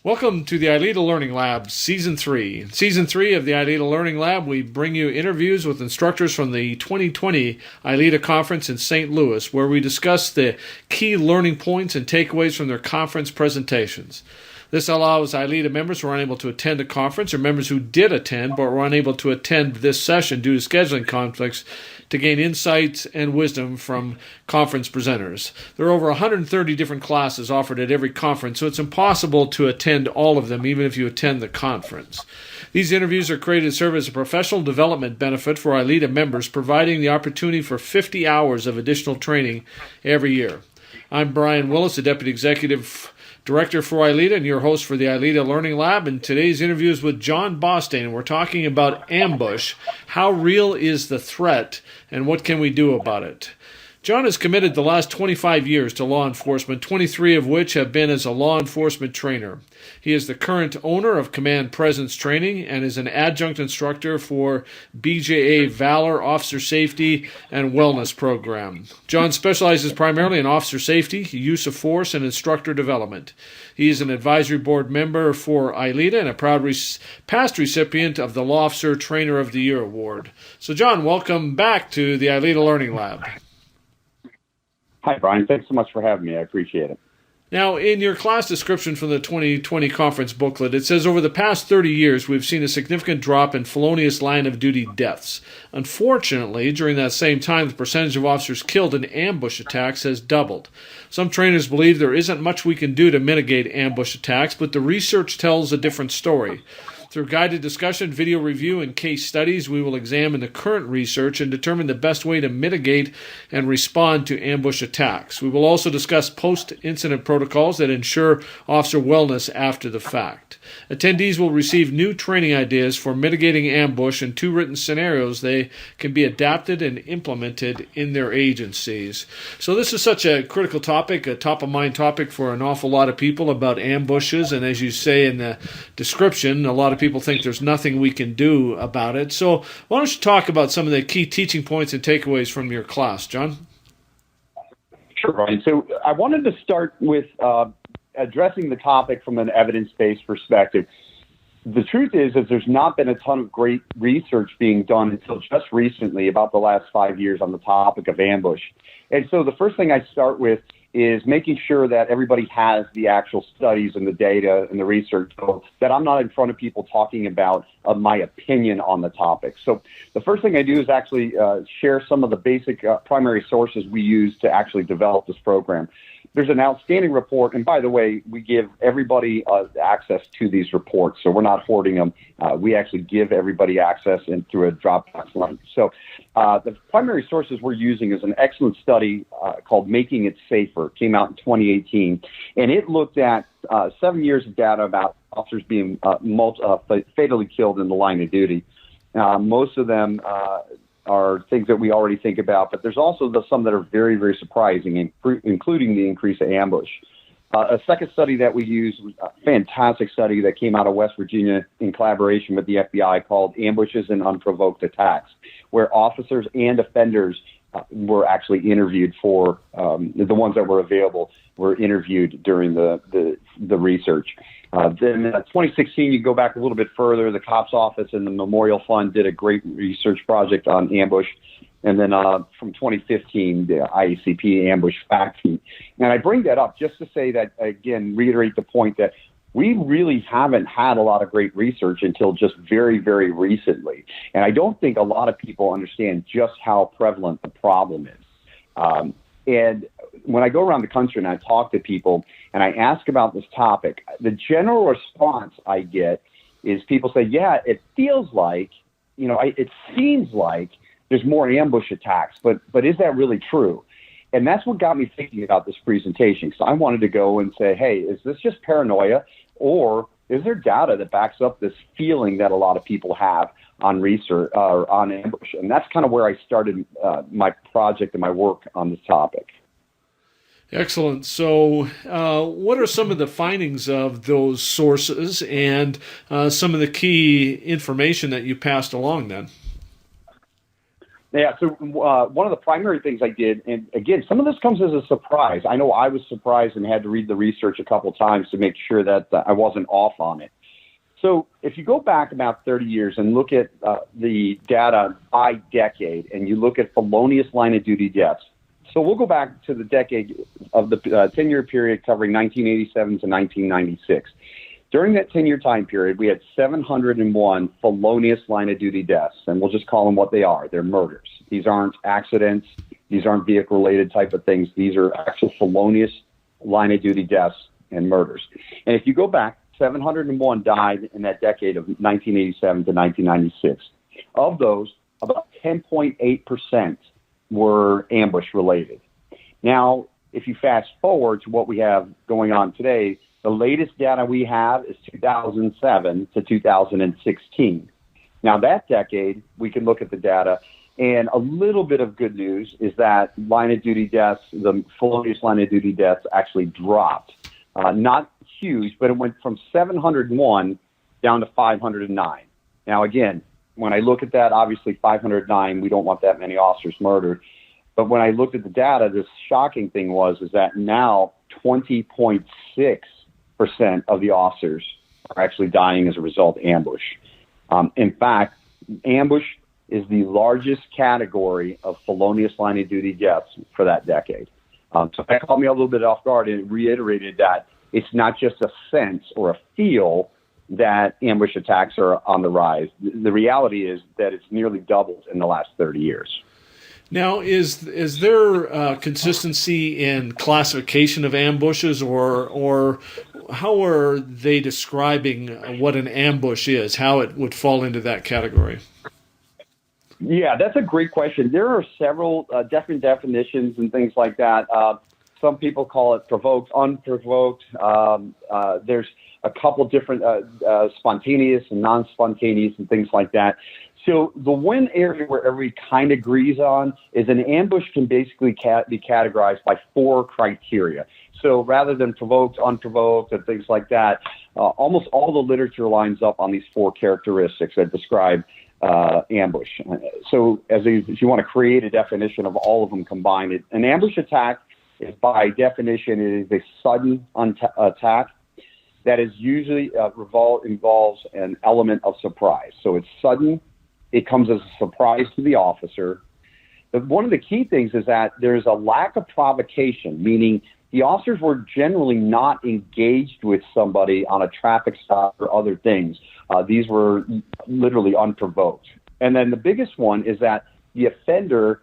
Welcome to the ILETA Learning Lab, Season 3. In Season 3 of the ILETA Learning Lab, we bring you interviews with instructors from the 2020 ILETA Conference in St. Louis, where we discuss the key learning points and takeaways from their conference presentations. This allows ILETA members who are unable to attend the conference or members who did attend but were unable to attend this session due to scheduling conflicts to gain insights and wisdom from conference presenters. There are over 130 different classes offered at every conference, so it's impossible to attend all of them even if you attend the conference. These interviews are created to serve as a professional development benefit for ILETA members, providing the opportunity for 50 hours of additional training every year. I'm Brian Willis, the Deputy Executive Director for ILETA and your host for the ILETA Learning Lab. And today's interview is with John Bostain, and we're talking about ambush. How real is the threat, and what can we do about it? John has committed the last 25 years to law enforcement, 23 of which have been as a law enforcement trainer. He is the current owner of Command Presence Training and is an adjunct instructor for BJA Valor Officer Safety and Wellness Program. John specializes primarily in officer safety, use of force, and instructor development. He is an advisory board member for ILETA and a proud past recipient of the Law Officer Trainer of the Year Award. So John, welcome back to the ILETA Learning Lab. Hi, Brian. Thanks so much for having me. I appreciate it. Now, in your class description from the 2020 conference booklet, it says, over the past 30 years, we've seen a significant drop in felonious line-of-duty deaths. Unfortunately, during that same time, the percentage of officers killed in ambush attacks has doubled. Some trainers believe there isn't much we can do to mitigate ambush attacks, but the research tells a different story. Through guided discussion, video review, and case studies, we will examine the current research and determine the best way to mitigate and respond to ambush attacks. We will also discuss post-incident protocols that ensure officer wellness after the fact. Attendees will receive new training ideas for mitigating ambush and 2 written scenarios. They can be adapted and implemented in their agencies. So this is such a critical topic, a top-of-mind topic for an awful lot of people about ambushes, and as you say in the description, a lot of people think there's nothing we can do about it. So why don't you talk about some of the key teaching points and takeaways from your class, John? Sure, Brian. So I wanted to start with addressing the topic from an evidence-based perspective. The truth is that there's not been a ton of great research being done until just recently about the last 5 years on the topic of ambush. And so the first thing I start with is making sure that everybody has the actual studies and the data and the research so that I'm not in front of people talking about my opinion on the topic. So the first thing I do is actually share some of the basic primary sources we use to actually develop this program. There's an outstanding report, and by the way, we give everybody access to these reports, so we're not hoarding them. We actually give everybody access through a Dropbox link. So the primary sources we're using is an excellent study called Making It Safer. It came out in 2018, and it looked at 7 years of data about officers being fatally killed in the line of duty. Most of them are things that we already think about, but there's also some that are very, very surprising, including the increase of ambush. A second study that we use was a fantastic study that came out of West Virginia in collaboration with the FBI called Ambushes and Unprovoked Attacks, where officers and offenders were actually interviewed for, the ones that were available were interviewed during the research. Then in 2016, you go back a little bit further, the COPS Office and the Memorial Fund did a great research project on ambush. And then from 2015, the IACP ambush fact sheet. And I bring that up just to say that, again, reiterate the point that we really haven't had a lot of great research until just very, very recently. And I don't think a lot of people understand just how prevalent the problem is. And when I go around the country and I talk to people and I ask about this topic, the general response I get is people say, yeah, it feels like, it seems like there's more ambush attacks, but is that really true? And that's what got me thinking about this presentation. So I wanted to go and say, hey, is this just paranoia, or is there data that backs up this feeling that a lot of people have on research or on ambush? And that's kind of where I started my project and my work on this topic. Excellent. So what are some of the findings of those sources and some of the key information that you passed along then? Yeah, so one of the primary things I did, and again, some of this comes as a surprise. I know I was surprised and had to read the research a couple times to make sure that I wasn't off on it. So if you go back about 30 years and look at the data by decade, and you look at felonious line of duty deaths, so we'll go back to the decade of the 10-year period covering 1987 to 1996. During that 10-year time period, we had 701 felonious line of duty deaths, and we'll just call them what they are. They're murders. These aren't accidents. These aren't vehicle-related type of things. These are actual felonious line of duty deaths and murders. And if you go back, 701 died in that decade of 1987 to 1996. Of those, about 10.8% were ambush related. Now, if you fast forward to what we have going on today, the latest data we have is 2007 to 2016. Now, that decade, we can look at the data, and a little bit of good news is that line of duty deaths, the felonious line of duty deaths actually dropped. Not huge, but it went from 701 down to 509. Now, again, when I look at that, obviously 509, we don't want that many officers murdered. But when I looked at the data, the shocking thing is that now 20.6% of the officers are actually dying as a result of ambush. In fact, ambush is the largest category of felonious line of duty deaths for that decade. So that caught me a little bit off guard, and it reiterated that it's not just a sense or a feel that ambush attacks are on the rise. The reality is that it's nearly doubled in the last 30 years. Now, is there consistency in classification of ambushes, or how are they describing what an ambush is, how it would fall into that category? Yeah, that's a great question. There are several different definitions and things like that. Some people call it provoked, unprovoked. There's a couple different spontaneous and non-spontaneous and things like that. So the one area where everybody kind of agrees on is an ambush can basically be categorized by 4 criteria. So rather than provoked, unprovoked, and things like that, almost all the literature lines up on these 4 characteristics that describe ambush. So if you want to create a definition of all of them combined, an ambush attack is by definition, it is a sudden attack that is usually involves an element of surprise. So it's sudden. It comes as a surprise to the officer. But one of the key things is that there's a lack of provocation, meaning the officers were generally not engaged with somebody on a traffic stop or other things. These were literally unprovoked. And then the biggest one is that the offender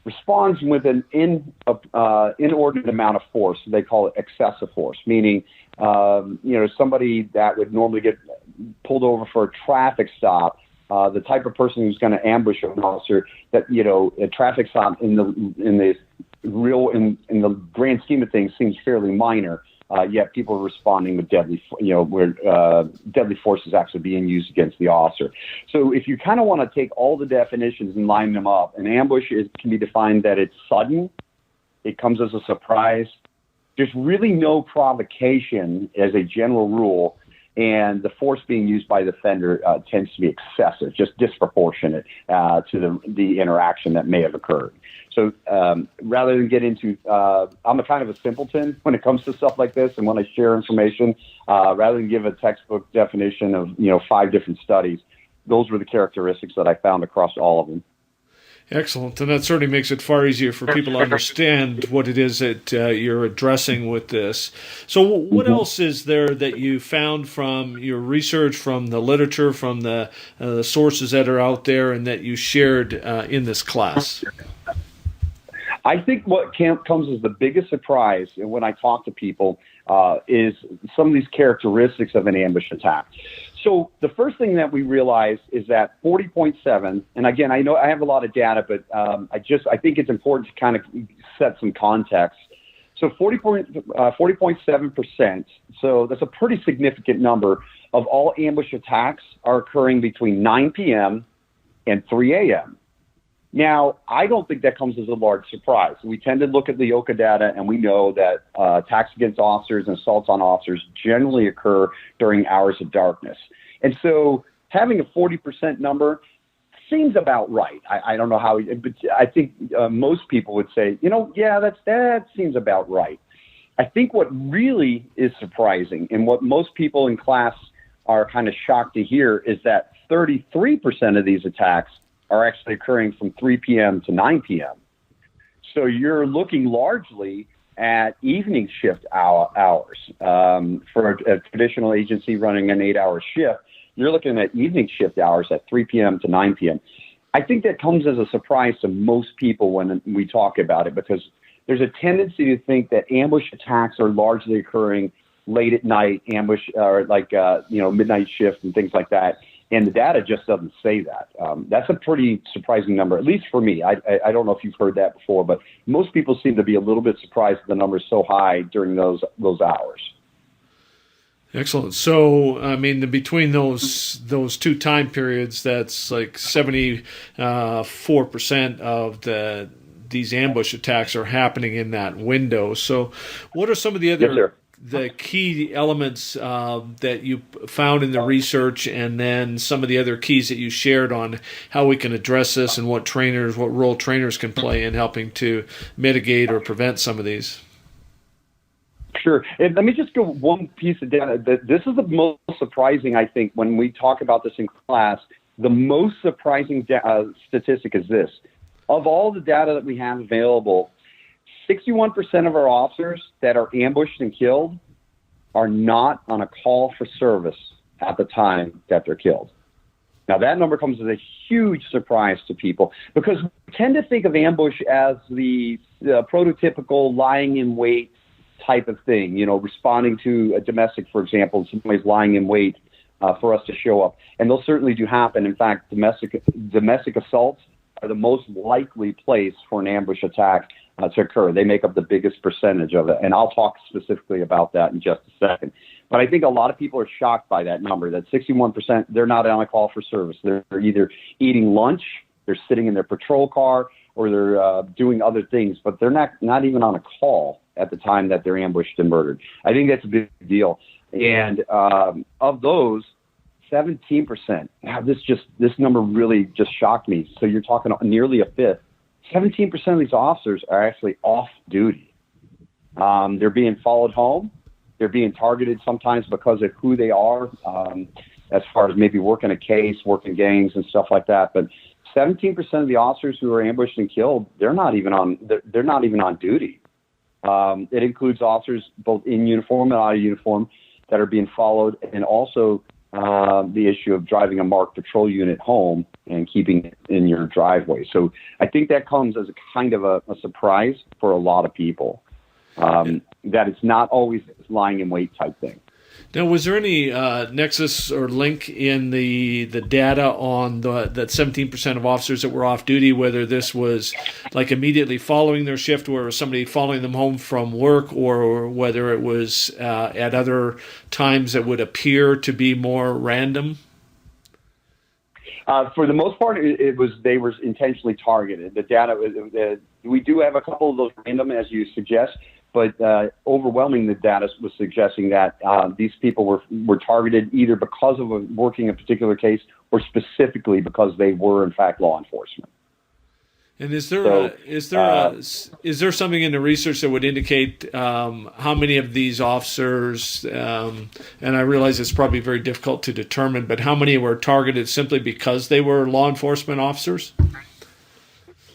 responds with an inordinate amount of force. They call it excessive force, meaning somebody that would normally get pulled over for a traffic stop, the type of person who's going to ambush an officer, that a traffic stop in the grand scheme of things seems fairly minor. Yet people are responding with deadly force is actually being used against the officer. So if you kind of want to take all the definitions and line them up, an ambush can be defined that it's sudden, it comes as a surprise. There's really no provocation as a general rule, and the force being used by the offender tends to be excessive, just disproportionate to the interaction that may have occurred. So rather than get into, I'm a kind of a simpleton when it comes to stuff like this, and when I share information, rather than give a textbook definition of 5 different studies, those were the characteristics that I found across all of them. Excellent, and that certainly makes it far easier for people to understand what it is that you're addressing with this. So what else is there that you found from your research, from the literature, from the sources that are out there and that you shared in this class? I think what comes as the biggest surprise when I talk to people is some of these characteristics of an ambush attack. So the first thing that we realize is that 40.7, and again, I know I have a lot of data, but I think it's important to kind of set some context. So 40.7%, so that's a pretty significant number of all ambush attacks are occurring between 9 p.m. and 3 a.m. Now, I don't think that comes as a large surprise. We tend to look at the OCA data, and we know that attacks against officers and assaults on officers generally occur during hours of darkness. And so having a 40% number seems about right. I don't know how, but I think most people would say, yeah, that seems about right. I think what really is surprising and what most people in class are kind of shocked to hear is that 33% of these attacks are actually occurring from 3 p.m. to 9 p.m. So you're looking largely at evening shift hours. For a traditional agency running an 8-hour shift, you're looking at evening shift hours at 3 p.m. to 9 p.m. I think that comes as a surprise to most people when we talk about it, because there's a tendency to think that ambush attacks are largely occurring late at night, ambush or midnight shift and things like that. And the data just doesn't say that. That's a pretty surprising number, at least for me. I don't know if you've heard that before, but most people seem to be a little bit surprised the number is so high during those hours. Excellent. So, I mean, between those two time periods, that's like 74% of these ambush attacks are happening in that window. So, what are some of the other the key elements that you found in the research, and then some of the other keys that you shared on how we can address this and what role trainers can play in helping to mitigate or prevent some of these? Sure. And let me just go one piece of data. This is the most surprising, I think, when we talk about this in class. The most surprising statistic is this. Of all the data that we have available, 61% of our officers that are ambushed and killed are not on a call for service at the time that they're killed. Now, that number comes as a huge surprise to people because we tend to think of ambush as the prototypical lying in wait type of thing, responding to a domestic, for example, somebody's lying in wait for us to show up. And those certainly do happen. In fact, domestic assaults are the most likely place for an ambush attack to occur. They make up the biggest percentage of it. And I'll talk specifically about that in just a second. But I think a lot of people are shocked by that number, that 61%, they're not on a call for service. They're either eating lunch, they're sitting in their patrol car, or they're doing other things, but they're not even on a call at the time that they're ambushed and murdered. I think that's a big deal. And of those, 17%, this number really just shocked me. So you're talking nearly a fifth. 17% of these officers are actually off duty. They're being followed home. They're being targeted sometimes because of who they are, as far as maybe working a case, working gangs and stuff like that. But 17% of the officers who are ambushed and killed, they're not even on duty. It includes officers both in uniform and out of uniform that are being followed, and also the issue of driving a marked patrol unit home and keeping it in your driveway. So I think that comes as a kind of a surprise for a lot of people, that it's not always lying in wait type thing. Now, was there any nexus or link in the data on that 17% of officers that were off duty, whether this was like immediately following their shift, where it was somebody following them home from work, or whether it was at other times that would appear to be more random? For the most part, they were intentionally targeted. The data, we do have a couple of those random, as you suggest, but overwhelming the data was suggesting that these people were targeted either because of working a particular case or specifically because they were in fact law enforcement. And is there something in the research that would indicate how many of these officers, and I realize it's probably very difficult to determine, but how many were targeted simply because they were law enforcement officers?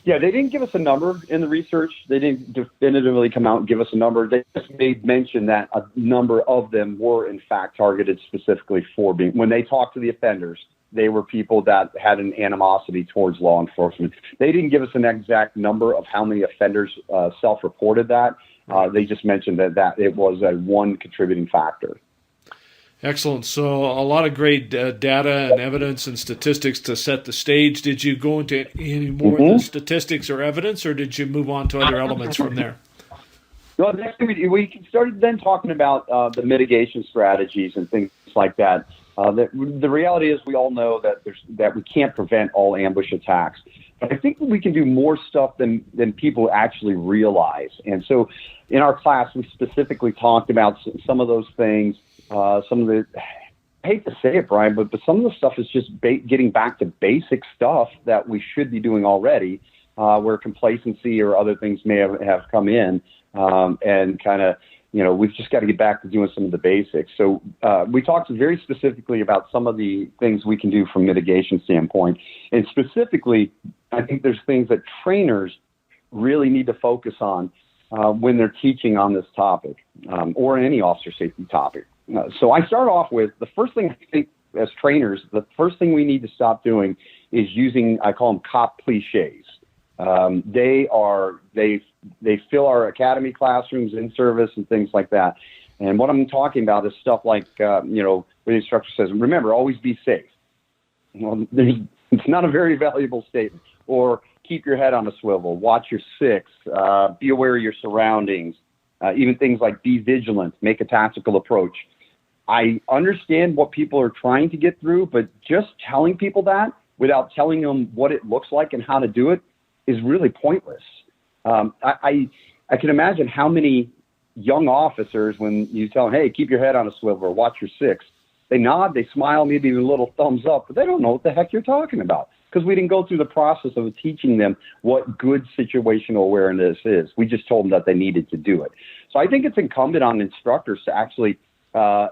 Yeah, they didn't give us a number in the research. They didn't definitively come out and give us a number. They just made mention that a number of them were, in fact, targeted specifically for being, when they talked to the offenders, they were people that had an animosity towards law enforcement. They didn't give us an exact number of how many offenders self-reported that. They just mentioned that it was one contributing factor. Excellent. So a lot of great data and evidence and statistics to set the stage. Did you go into any more of the statistics or evidence, or did you move on to other elements from there? Well, next we started then talking about the mitigation strategies and things like that. The reality is we all know that we can't prevent all ambush attacks. But I think we can do more stuff than people actually realize. And so in our class, we specifically talked about some of those things. Some of the I hate to say it, Brian, but some of the stuff is just getting back to basic stuff that we should be doing already, where complacency or other things may have come in, and kind of, we've just got to get back to doing some of the basics. So we talked very specifically about some of the things we can do from mitigation standpoint. And specifically, I think there's things that trainers really need to focus on when they're teaching on this topic, or any officer safety topic. So I start off with the first thing I think as trainers, the first thing we need to stop doing is using, I call them cop cliches. They fill our academy classrooms, in service, and things like that. And what I'm talking about is stuff like, where the instructor says, remember, always be safe. Well, it's not a very valuable statement. Or keep your head on a swivel, watch your six, be aware of your surroundings, even things like be vigilant, make a tactical approach. I understand what people are trying to get through, but just telling people that without telling them what it looks like and how to do it is really pointless. I can imagine how many young officers, when you tell them, hey, keep your head on a swivel or watch your six, they nod, they smile, maybe even a little thumbs up, but they don't know what the heck you're talking about because we didn't go through the process of teaching them what good situational awareness is. We just told them that they needed to do it. So I think it's incumbent on instructors to actually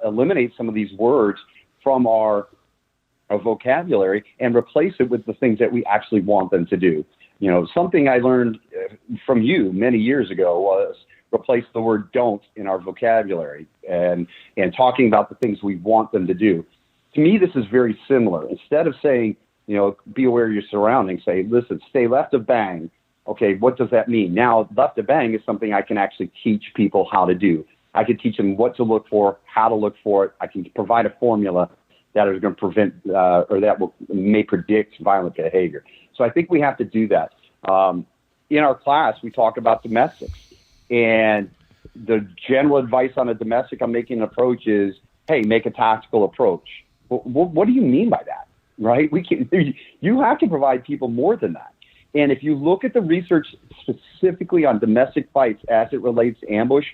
eliminate some of these words from our vocabulary and replace it with the things that we actually want them to do. Something I learned from you many years ago was replace the word don't in our vocabulary and talking about the things we want them to do. To me, this is very similar. Instead of saying, be aware of your surroundings, say, listen, stay left of bang. Okay, what does that mean? Now, left of bang is something I can actually teach people how to do. I can teach them what to look for, how to look for it. I can provide a formula that is going to prevent or that may predict violent behavior. So I think we have to do that. In our class, we talk about domestics. And the general advice on a domestic I'm making an approach is, hey, make a tactical approach. What do you mean by that, right? You have to provide people more than that. And if you look at the research specifically on domestic fights as it relates to ambush,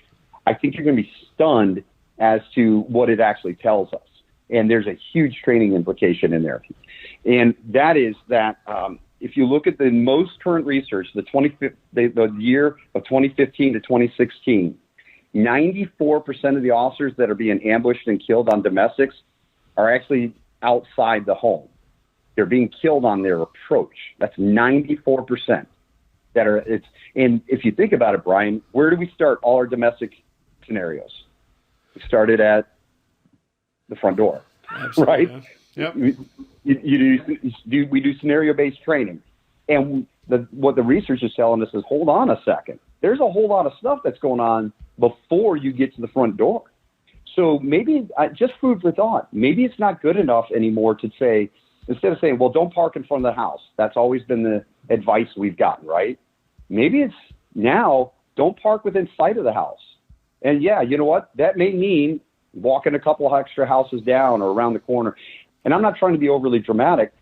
I think you're going to be stunned as to what it actually tells us. And there's a huge training implication in there. And that is that if you look at the most current research, the year of 2015 to 2016, 94% of the officers that are being ambushed and killed on domestics are actually outside the home. They're being killed on their approach. That's 94% and if you think about it, Brian, where do we start all our domestic scenarios? We started at the front door. Absolutely, right? Yeah. Yep. We do scenario-based training. And what the research is telling us is, hold on a second. There's a whole lot of stuff that's going on before you get to the front door. So maybe, just food for thought, maybe it's not good enough anymore to say, instead of saying, well, don't park in front of the house. That's always been the advice we've gotten, right? Maybe it's now, don't park within sight of the house. And yeah, you know what? That may mean walking a couple of extra houses down or around the corner. And I'm not trying to be overly dramatic,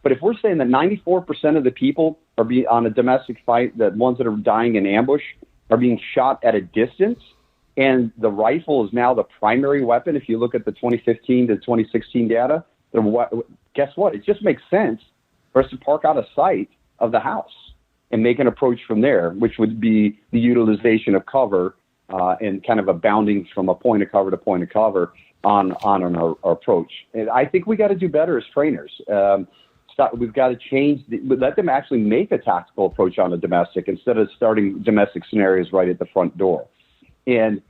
but if we're saying that 94% of the people are on a domestic fight, the ones that are dying in ambush are being shot at a distance, and the rifle is now the primary weapon, if you look at the 2015 to 2016 data, guess what? It just makes sense for us to park out of sight of the house and make an approach from there, which would be the utilization of cover and kind of a bounding from a point of cover to point of cover on our approach. And I think we got to do better as trainers. We've got to change, let them actually make a tactical approach on a domestic instead of starting domestic scenarios right at the front door. And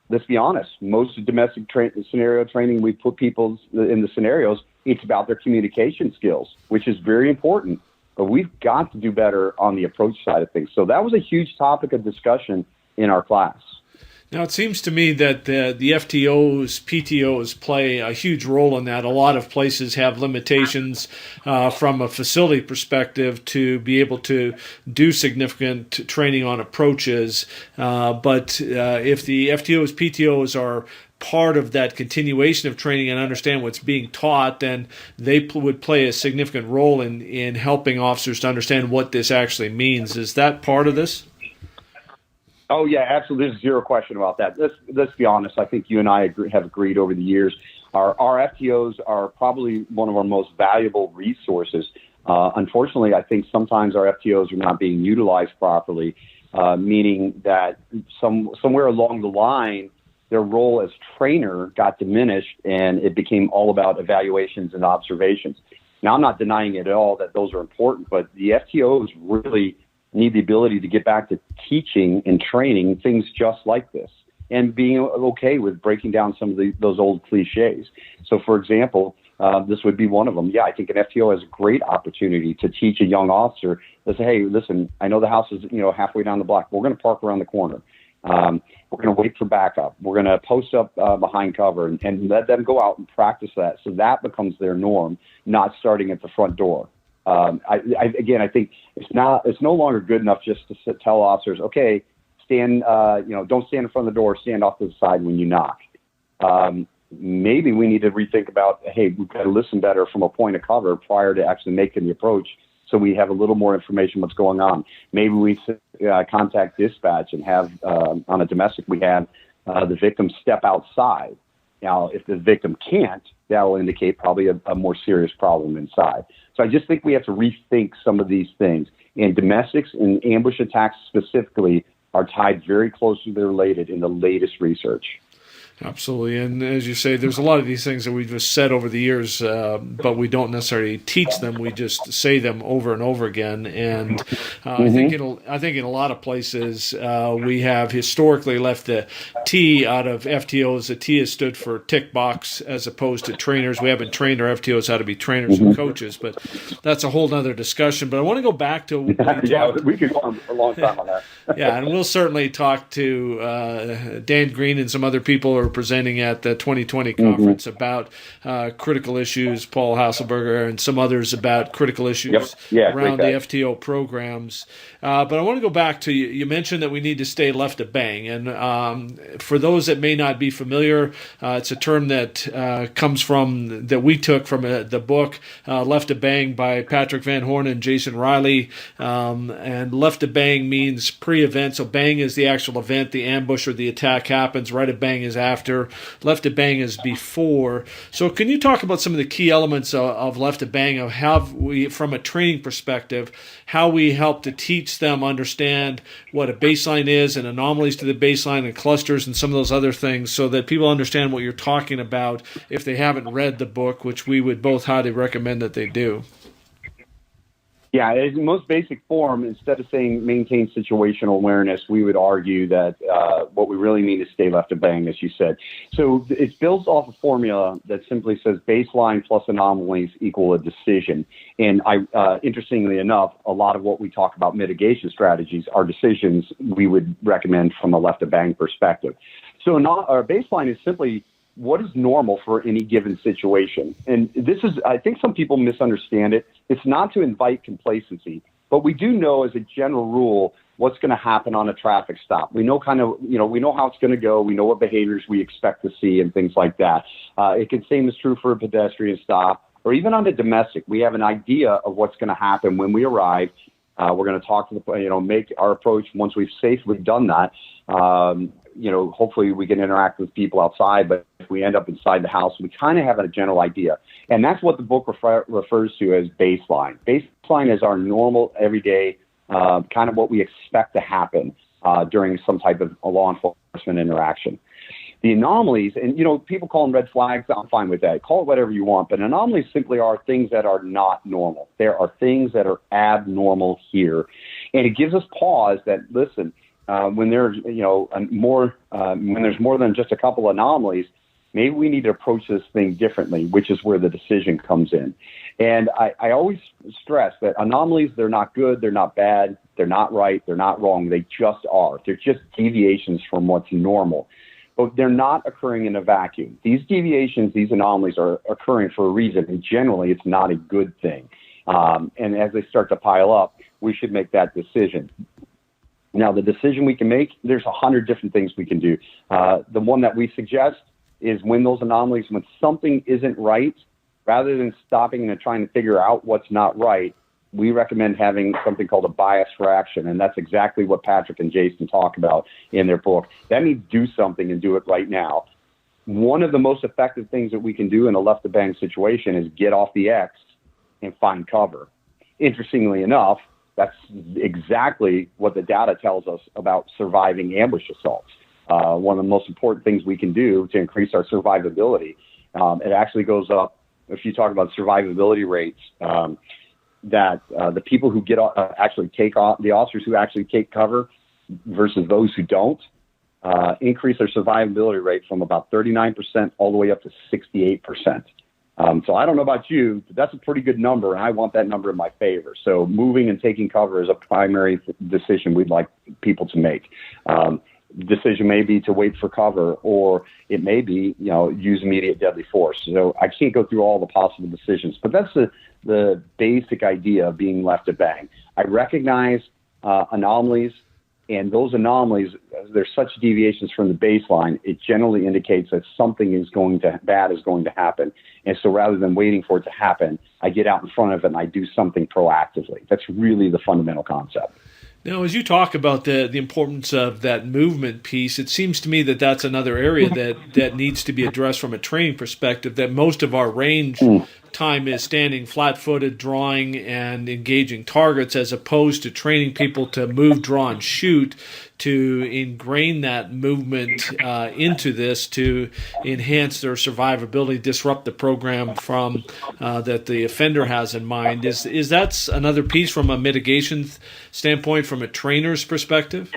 let's be honest, most domestic scenario training, we put people in the scenarios, it's about their communication skills, which is very important. But we've got to do better on the approach side of things. So that was a huge topic of discussion in our class. Now, it seems to me that the FTOs, PTOs play a huge role in that. A lot of places have limitations from a facility perspective to be able to do significant training on approaches. But if the FTOs, PTOs are part of that continuation of training and understand what's being taught, then they would play a significant role in helping officers to understand what this actually means. Is that part of this? Oh yeah, absolutely. There's zero question about that. Let's be honest. I think you and I have agreed over the years. Our FTOs are probably one of our most valuable resources. Unfortunately, I think sometimes our FTOs are not being utilized properly, meaning that somewhere along the line, their role as trainer got diminished, and it became all about evaluations and observations. Now, I'm not denying it at all that those are important, but the FTOs really need the ability to get back to teaching and training things just like this and being okay with breaking down some of those old cliches. So, for example, this would be one of them. Yeah, I think an FTO has a great opportunity to teach a young officer to say, hey, listen, I know the house is halfway down the block. We're going to park around the corner. We're going to wait for backup. We're going to post up behind cover and let them go out and practice that. So that becomes their norm, not starting at the front door. I think it's no longer good enough just to tell officers, okay, stand, don't stand in front of the door, stand off to the side when you knock. Maybe we need to rethink about, hey, we've got to listen better from a point of cover prior to actually making the approach, so we have a little more information what's going on. Maybe we contact dispatch and have, on a domestic, we have the victim step outside. Now, if the victim can't, that will indicate probably a more serious problem inside. So I just think we have to rethink some of these things. And domestics and ambush attacks specifically are tied very closely related in the latest research. Absolutely. And as you say, there's a lot of these things that we've just said over the years, but we don't necessarily teach them. We just say them over and over again. And I think in a lot of places we have historically left the T out of FTOs. The T has stood for tick box as opposed to trainers. We haven't trained our FTOs how to be trainers and coaches, but that's a whole other discussion. But I want to go back to we could go on for a long time on that. Yeah, and we'll certainly talk to Dan Green and some other people who are presenting at the 2020 conference about critical issues, Paul Hasselberger and some others about critical issues around the FTO programs. But I want to go back to, you mentioned that we need to stay left of bang. And for those that may not be familiar, it's a term that comes from, that we took from the book, Left of Bang by Patrick Van Horn and Jason Riley. And left of bang means pre-event. So bang is the actual event, the ambush or the attack happens. Right of bang is after. Left of bang is before. So can you talk about some of the key elements of left of bang, of how we, from a training perspective, how we help to teach them understand what a baseline is and anomalies to the baseline and clusters and some of those other things, so that people understand what you're talking about if they haven't read the book, which we would both highly recommend that they do. Yeah, in the most basic form, instead of saying maintain situational awareness, we would argue that what we really mean is stay left of bang, as you said. So it builds off a formula that simply says baseline plus anomalies equal a decision. And interestingly enough, a lot of what we talk about mitigation strategies are decisions we would recommend from a left of bang perspective. So our baseline is simply what is normal for any given situation. And this is, I think some people misunderstand it. It's not to invite complacency, but we do know as a general rule what's going to happen on a traffic stop. We know we know how it's going to go. We know what behaviors we expect to see and things like that. It can same is true for a pedestrian stop or even on a domestic. We have an idea of what's going to happen when we arrive. We're going to talk to make our approach once we've safely done that. Hopefully we can interact with people outside, but if we end up inside the house, we kind of have a general idea. And that's what the book refers to as baseline. Baseline is our normal, everyday, kind of what we expect to happen during some type of a law enforcement interaction. The anomalies, and people call them red flags. I'm fine with that. Call it whatever you want, but anomalies simply are things that are not normal. There are things that are abnormal here, and it gives us pause. That listen, when there's more than just a couple anomalies, maybe we need to approach this thing differently, which is where the decision comes in. And I always stress that anomalies, they're not good, they're not bad, they're not right, they're not wrong. They just are. They're just deviations from what's normal. But they're not occurring in a vacuum. These deviations, these anomalies are occurring for a reason, and generally it's not a good thing. And as they start to pile up, we should make that decision. Now, the decision we can make, there's 100 different things we can do. The one that we suggest is when those anomalies, when something isn't right, rather than stopping and trying to figure out what's not right, we recommend having something called a bias for action. And that's exactly what Patrick and Jason talk about in their book. That means do something and do it right now. One of the most effective things that we can do in a left to bang situation is get off the X and find cover. Interestingly enough, that's exactly what the data tells us about surviving ambush assaults. One of the most important things we can do to increase our survivability. It actually goes up, if you talk about survivability rates, that the people who get actually take off, the officers who actually take cover versus those who don't, increase their survivability rate from about 39% all the way up to 68%. So I don't know about you, but that's a pretty good number, and I want that number in my favor. So moving and taking cover is a primary decision we'd like people to make. Decision may be to wait for cover, or it may be, use immediate deadly force. So I can't go through all the possible decisions, but that's the basic idea of being left to bang. I recognize anomalies, and those anomalies, there's such deviations from the baseline, it generally indicates that something bad is going to happen. And so rather than waiting for it to happen, I get out in front of it and I do something proactively. That's really the fundamental concept. Now, as you talk about the importance of that movement piece, it seems to me that that's another area that needs to be addressed from a training perspective, that most of our range time is standing flat-footed, drawing, and engaging targets, as opposed to training people to move, draw, and shoot, to ingrain that movement into this to enhance their survivability, disrupt the program from that the offender has in mind. Is that another piece from a mitigation standpoint, from a trainer's perspective?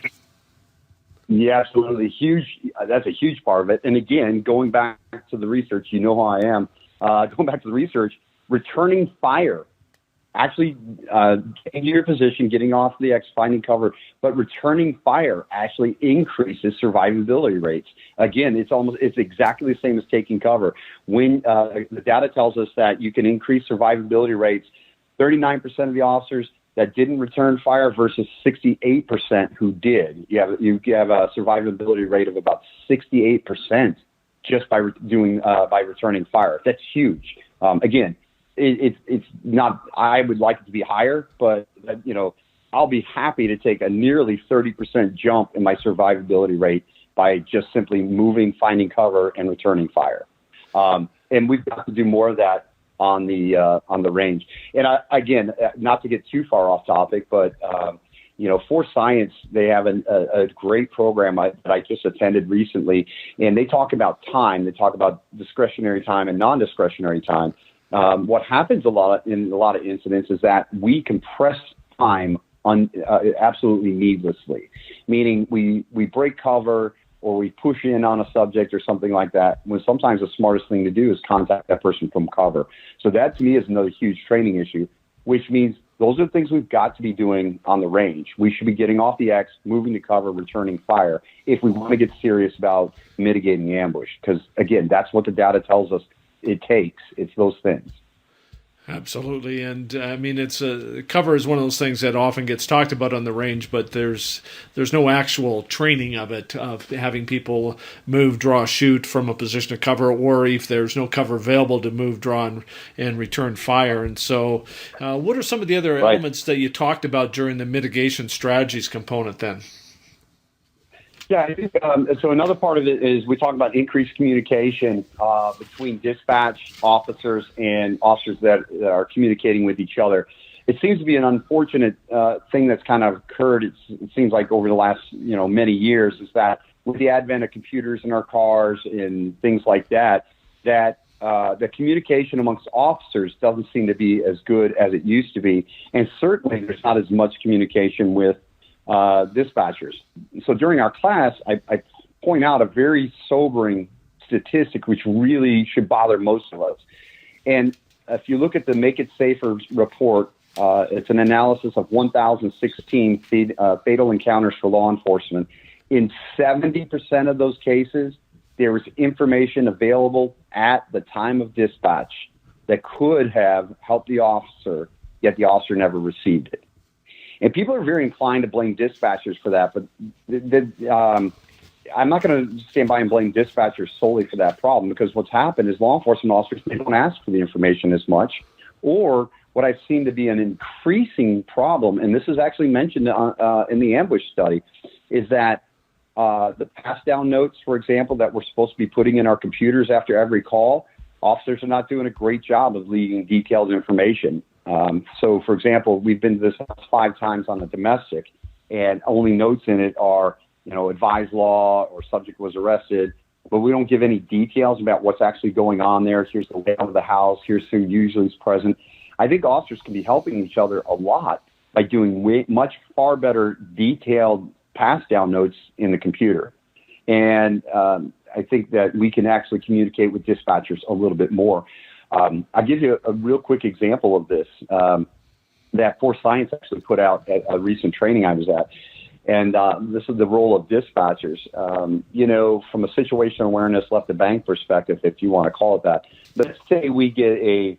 Yeah, absolutely. Huge. That's a huge part of it. And again, going back to the research, you know how I am. Going back to the research, returning fire, actually getting your position, getting off the X, finding cover, but returning fire actually increases survivability rates. Again, it's exactly the same as taking cover. When the data tells us that you can increase survivability rates, 39% of the officers that didn't return fire versus 68% who did. You have a survivability rate of about 68%. Just by returning fire. That's huge. Again, it's not. I would like it to be higher, but I'll be happy to take a nearly 30% jump in my survivability rate by just simply moving, finding cover, and returning fire. And we've got to do more of that on the range. And again, not to get too far off topic, but for science, they have a great program that I just attended recently, and they talk about time. They talk about discretionary time and non-discretionary time. What happens in a lot of incidents is that we compress time absolutely needlessly, meaning we break cover or we push in on a subject or something like that, when sometimes the smartest thing to do is contact that person from cover. So that, to me, is another huge training issue, which means those are the things we've got to be doing on the range. We should be getting off the X, moving to cover, returning fire, if we want to get serious about mitigating ambush. Because, again, that's what the data tells us it takes. It's those things. Absolutely, and I mean, cover is one of those things that often gets talked about on the range, but there's no actual training of it, of having people move, draw, shoot from a position of cover, or if there's no cover available, to move, draw, and return fire. And so, what are some of the other elements that you talked about during the mitigation strategies component then? Yeah, I think, so another part of it is we talk about increased communication between dispatch officers and officers that are communicating with each other. It seems to be an unfortunate thing that's kind of occurred. It seems like over the last many years, is that with the advent of computers in our cars and things like that, the communication amongst officers doesn't seem to be as good as it used to be, and certainly there's not as much communication with dispatchers. So during our class, I point out a very sobering statistic, which really should bother most of us. And if you look at the Make It Safer report, it's an analysis of 1,016 fatal encounters for law enforcement. In 70% of those cases, there was information available at the time of dispatch that could have helped the officer, yet the officer never received it. And people are very inclined to blame dispatchers for that, but I'm not going to stand by and blame dispatchers solely for that problem, because what's happened is law enforcement officers, they don't ask for the information as much, or what I've seen to be an increasing problem, and this is actually mentioned in the ambush study, is that the pass down notes, for example, that we're supposed to be putting in our computers after every call, officers are not doing a great job of leaving detailed information. So, for example, we've been to this house 5 times on the domestic, and only notes in it are, advised law or subject was arrested, but we don't give any details about what's actually going on there. Here's the layout of the house. Here's who usually is present. I think officers can be helping each other a lot by doing much far better detailed pass down notes in the computer. And I think that we can actually communicate with dispatchers a little bit more. I'll give you a real quick example of this that Force Science actually put out at a recent training I was at. And this is the role of dispatchers. From a situational awareness left to bank perspective, if you want to call it that, let's say we get a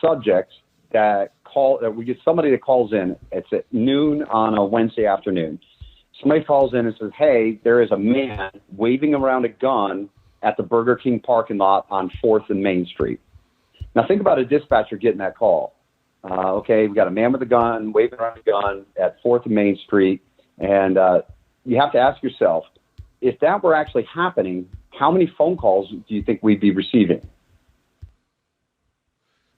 subject we get somebody that calls in. It's at noon on a Wednesday afternoon. Somebody calls in and says, hey, there is a man waving around a gun at the Burger King parking lot on 4th and Main Street. Now, think about a dispatcher getting that call. We got a man with a gun, waving around a gun at 4th and Main Street. And you have to ask yourself, if that were actually happening, how many phone calls do you think we'd be receiving?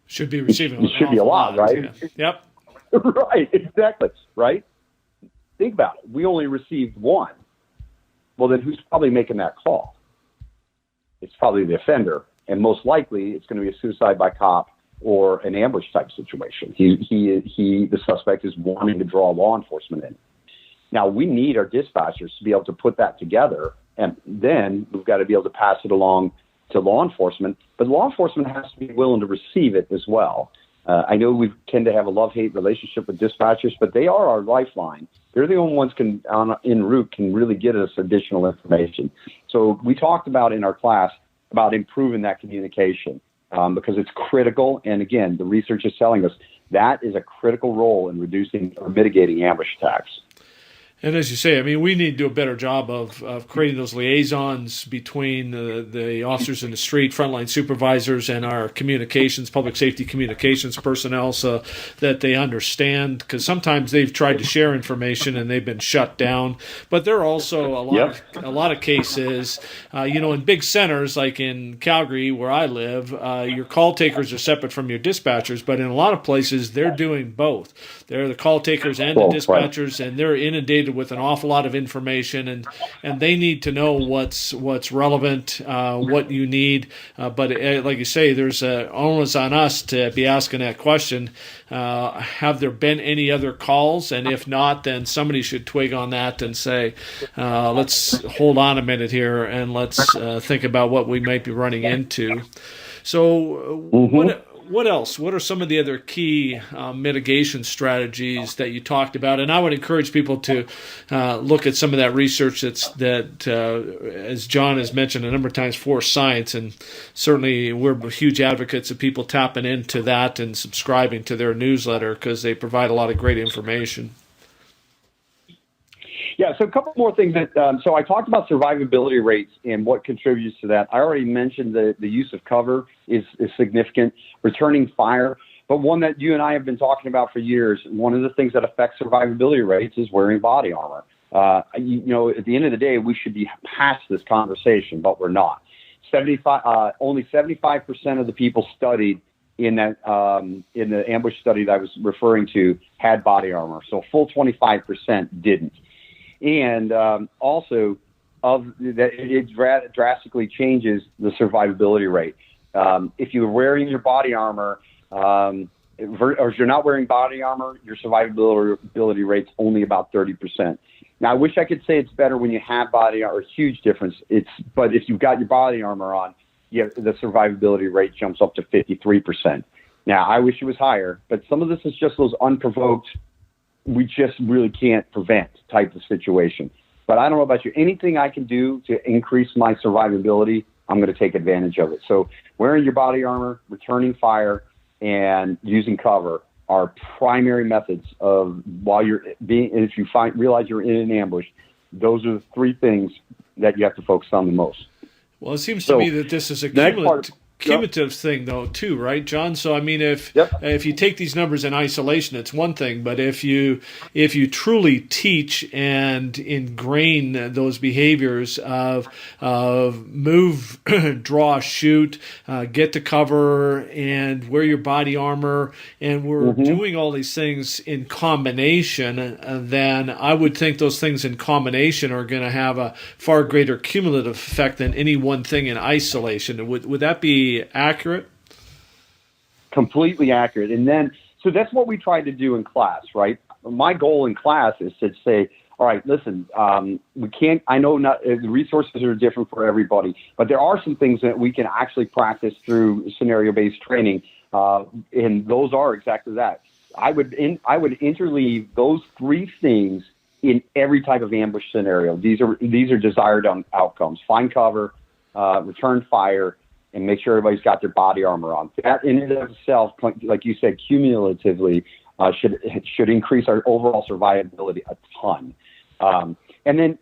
Should be receiving. It should be a lot, right? Yeah. Yep. Right, exactly, right? Think about it. We only received 1. Well, then who's probably making that call? It's probably the offender, and most likely it's going to be a suicide by cop or an ambush type situation. The suspect is wanting to draw law enforcement in. Now, we need our dispatchers to be able to put that together, and then we've got to be able to pass it along to law enforcement, but law enforcement has to be willing to receive it as well. I know we tend to have a love-hate relationship with dispatchers, but they are our lifeline. They're the only ones en route can really get us additional information. So we talked about in our class about improving that communication because it's critical. And again, the research is telling us that is a critical role in reducing or mitigating ambush attacks. And as you say, we need to do a better job of creating those liaisons between the officers in the street, frontline supervisors, and our public safety communications personnel so that they understand, because sometimes they've tried to share information and they've been shut down. But there are also a lot of cases, in big centers like in Calgary where I live, your call takers are separate from your dispatchers, but in a lot of places they're doing both. They're the call takers and the dispatchers, and they're inundated with an awful lot of information, and they need to know what's relevant, what you need. But like you say, there's onus on us to be asking that question. Have there been any other calls? And if not, then somebody should twig on that and say, let's hold on a minute here and let's think about what we might be running into. So what else? What are some of the other key mitigation strategies that you talked about? And I would encourage people to look at some of that research that as John has mentioned a number of times, Force Science, and certainly we're huge advocates of people tapping into that and subscribing to their newsletter because they provide a lot of great information. Yeah, so a couple more things. So I talked about survivability rates and what contributes to that. I already mentioned the use of cover is significant, returning fire. But one that you and I have been talking about for years, one of the things that affects survivability rates is wearing body armor. At the end of the day, we should be past this conversation, but we're not. Only 75% of the people studied in the ambush study that I was referring to had body armor. So full 25% didn't. And also, it drastically changes the survivability rate. If you're wearing your body armor, or if you're not wearing body armor, your survivability rate's only about 30%. Now, I wish I could say it's better when you have body armor, huge difference. But if you've got your body armor on, the survivability rate jumps up to 53%. Now, I wish it was higher, but some of this is just those unprovoked, we just really can't prevent type of situation. But I don't know about you. Anything I can do to increase my survivability, I'm going to take advantage of it. So wearing your body armor, returning fire, and using cover are primary methods of if you realize you're in an ambush, those are the 3 things that you have to focus on the most. Well, it seems to me that this is a cumulative. cumulative thing, though, too, right, John? So, I mean, if you take these numbers in isolation, it's one thing, but if you truly teach and ingrain those behaviors of move, draw, shoot, get to cover, and wear your body armor, and we're doing all these things in combination, then I would think those things in combination are going to have a far greater cumulative effect than any one thing in isolation. Would that be accurate? Completely accurate. And then, so that's what we try to do in class, right? My goal in class is to say, all right, listen, we can't, I know not, the resources are different for everybody, but there are some things that we can actually practice through scenario-based training. And those are exactly that. I would interleave those three things in every type of ambush scenario. These are desired outcomes: find cover, return fire, and make sure everybody's got their body armor on. That in and of itself, like you said, cumulatively should increase our overall survivability a ton. And then,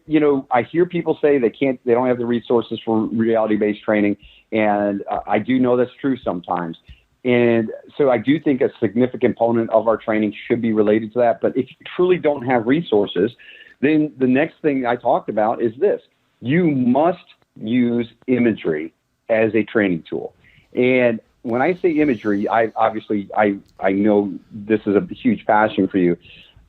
I hear people say they don't have the resources for reality-based training, and I do know that's true sometimes. And so I do think a significant component of our training should be related to that. But if you truly don't have resources, then the next thing I talked about is this: you must use imagery as a training tool. And when I say imagery, I know this is a huge passion for you.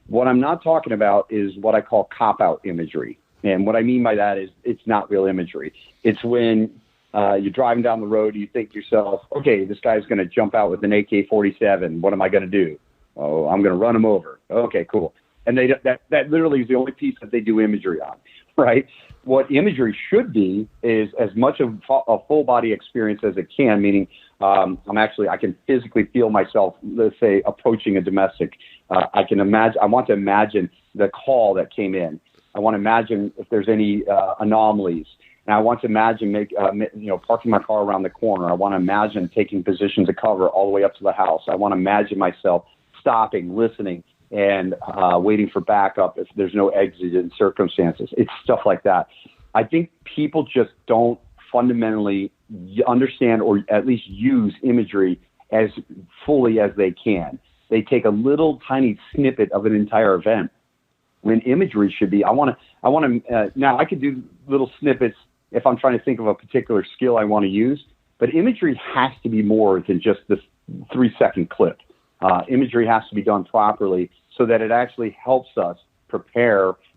What I'm not talking about is what I call cop-out imagery. And what I mean by that is it's not real imagery. It's when you're driving down the road, you think to yourself, okay, this guy's going to jump out with an AK-47. What am I going to do? Oh, I'm going to run him over. Okay, cool. And that literally is the only piece that they do imagery on, right? What imagery should be is as much of a full body experience as it can, meaning I can physically feel myself, let's say, approaching a domestic. I want to imagine the call that came in. I want to imagine if there's any anomalies. And I want to imagine parking my car around the corner. I want to imagine taking positions of cover all the way up to the house. I want to imagine myself stopping, listening, and waiting for backup if there's no exigent circumstances. It's stuff like that. I think people just don't fundamentally understand or at least use imagery as fully as they can. They take a little tiny snippet of an entire event when imagery should be, now I could do little snippets if I'm trying to think of a particular skill I want to use, but imagery has to be more than just this 3-second clip. Imagery has to be done properly so that it actually helps us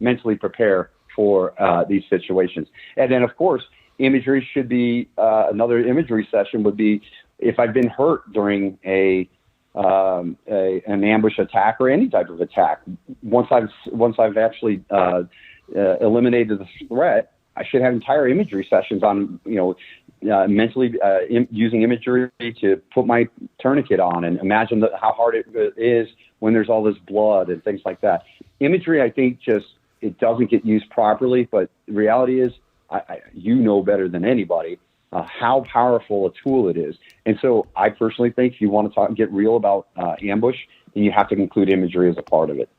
mentally prepare for these situations. And then, of course, imagery should be, another imagery session would be if I've been hurt during an ambush attack or any type of attack. Once I've actually eliminated the threat, I should have entire imagery sessions on, mentally using imagery to put my tourniquet on and imagine how hard it is when there's all this blood and things like that. Imagery, I think, it doesn't get used properly, but the reality is, you know better than anybody how powerful a tool it is. And so I personally think if you want to get real about ambush, then you have to include imagery as a part of it.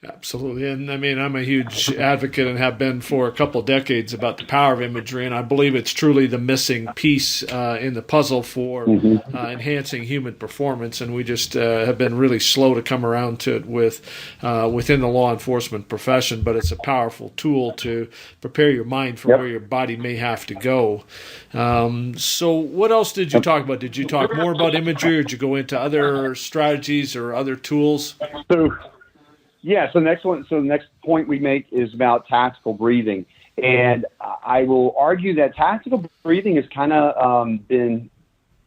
Absolutely. And I mean, I'm a huge advocate and have been for a couple of decades about the power of imagery. And I believe it's truly the missing piece in the puzzle for enhancing human performance. And we just have been really slow to come around to it within the law enforcement profession. But it's a powerful tool to prepare your mind for where your body may have to go. So what else did you talk about? Did you talk more about imagery, or did you go into other strategies or other tools? So the next point we make is about tactical breathing. And I will argue that tactical breathing has kind of been,